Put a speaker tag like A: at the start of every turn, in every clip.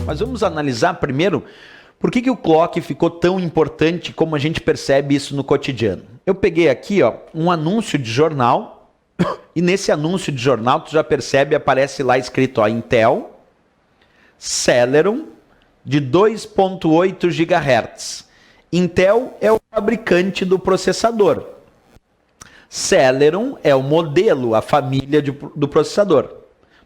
A: Mas vamos analisar primeiro por que o clock ficou tão importante, como a gente percebe isso no cotidiano. Eu peguei aqui, ó, um anúncio de jornal, e nesse anúncio de jornal, tu já percebe, aparece lá escrito, ó, Intel Celeron de 2.8 GHz. Intel é o fabricante do processador. Celeron é o modelo, a família do processador.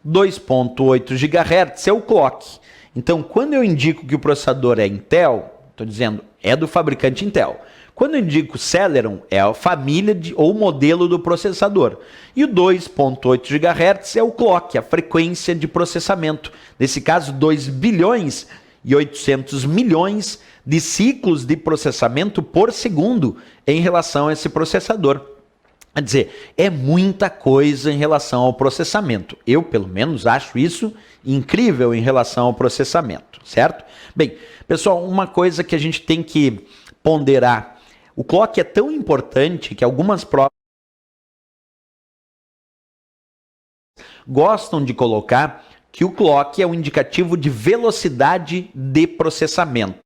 A: 2.8 GHz é o clock. Então, quando eu indico que o processador é Intel, estou dizendo, é do fabricante Intel. Quando eu indico Celeron, é a família ou modelo do processador. E o 2.8 GHz é o clock, a frequência de processamento. Nesse caso, 2 bilhões e 800 milhões de ciclos de processamento por segundo em relação a esse processador. Quer dizer, é muita coisa em relação ao processamento. Eu, pelo menos, acho isso incrível em relação ao processamento, certo? Bem, pessoal, uma coisa que a gente tem que ponderar. O clock é tão importante que algumas provas gostam de colocar que o clock é um indicativo de velocidade de processamento.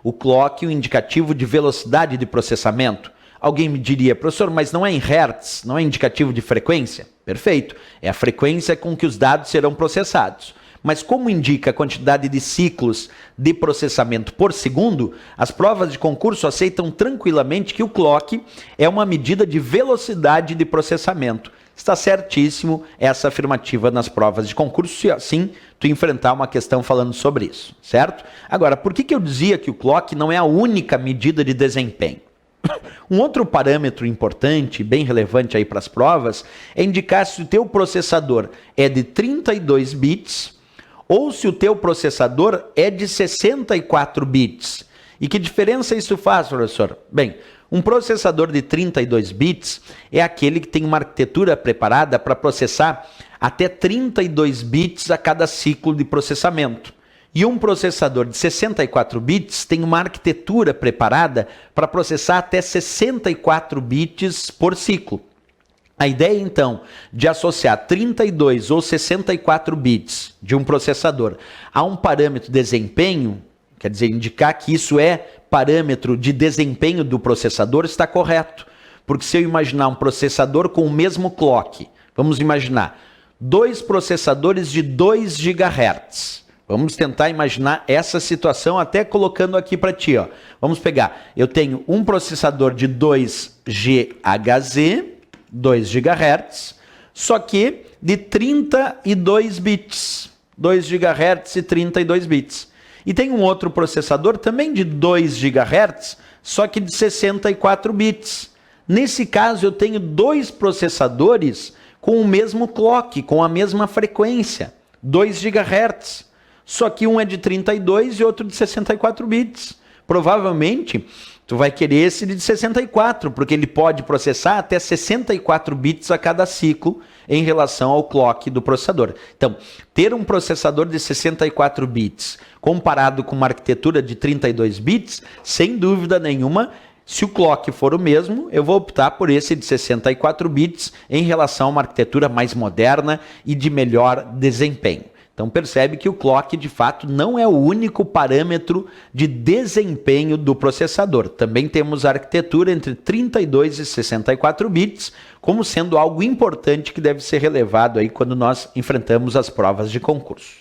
A: O clock, o indicativo de velocidade de processamento. Alguém me diria, professor, mas não é em hertz, não é indicativo de frequência? Perfeito, é a frequência com que os dados serão processados. Mas como indica a quantidade de ciclos de processamento por segundo, as provas de concurso aceitam tranquilamente que o clock é uma medida de velocidade de processamento. Está certíssimo essa afirmativa nas provas de concurso, se assim tu enfrentar uma questão falando sobre isso, certo? Agora, por que eu dizia que o clock não é a única medida de desempenho? Um outro parâmetro importante, bem relevante aí para as provas, é indicar se o teu processador é de 32 bits ou se o teu processador é de 64 bits. E que diferença isso faz, professor? Bem, um processador de 32 bits é aquele que tem uma arquitetura preparada para processar até 32 bits a cada ciclo de processamento. E um processador de 64 bits tem uma arquitetura preparada para processar até 64 bits por ciclo. A ideia, então, de associar 32 ou 64 bits de um processador a um parâmetro de desempenho, quer dizer, indicar que isso é parâmetro de desempenho do processador, está correto. Porque se eu imaginar um processador com o mesmo clock, vamos imaginar dois processadores de 2 GHz. Vamos tentar imaginar essa situação até colocando aqui para ti, ó. Vamos pegar, eu tenho um processador de 2 GHz, 2 GHz, só que de 32 bits. 2 GHz e 32 bits. E tem um outro processador também de 2 GHz, só que de 64 bits. Nesse caso, eu tenho dois processadores com o mesmo clock, com a mesma frequência, 2 GHz. Só que um é de 32 e outro de 64 bits. Provavelmente, tu vai querer esse de 64, porque ele pode processar até 64 bits a cada ciclo em relação ao clock do processador. Então, ter um processador de 64 bits comparado com uma arquitetura de 32 bits, sem dúvida nenhuma, se o clock for o mesmo, eu vou optar por esse de 64 bits em relação a uma arquitetura mais moderna e de melhor desempenho. Então percebe que o clock, de fato, não é o único parâmetro de desempenho do processador. Também temos a arquitetura entre 32 e 64 bits, como sendo algo importante que deve ser relevado aí quando nós enfrentamos as provas de concurso.